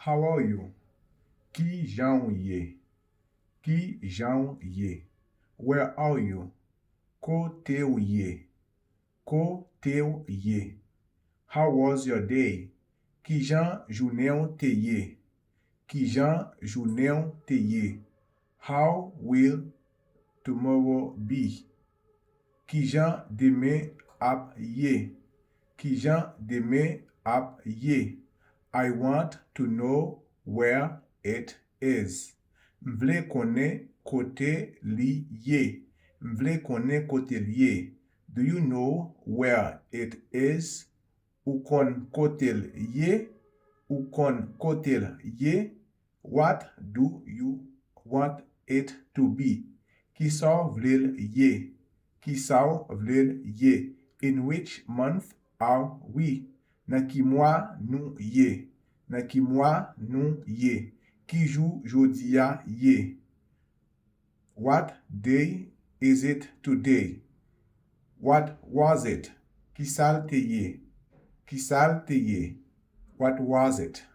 How are you? Ki jan ou ye? Ki jan ou ye? Where are you? Kote ou ye? Kote ou ye? How was your day? Ki jan jounen ou te ye? Ki jan jounen ou te ye? How will tomorrow be? Ki jan deme ap ye? Ki jan deme ap ye? I want to know where it is. M'vle konen kote li ye. M'vle konen kote li ye. Do you know where it is? Ou kon kote li ye? Ou kon kote li ye? What do you want it to be? Ki sa vle ye? Ki sa vle ye? In which month are we? Nan ki mwa nou ye? Nan ki mwa nou ye? Ki jou jodia ye? What day is it today? What was it? Ki sal te ye? Ki sal te ye? What was it?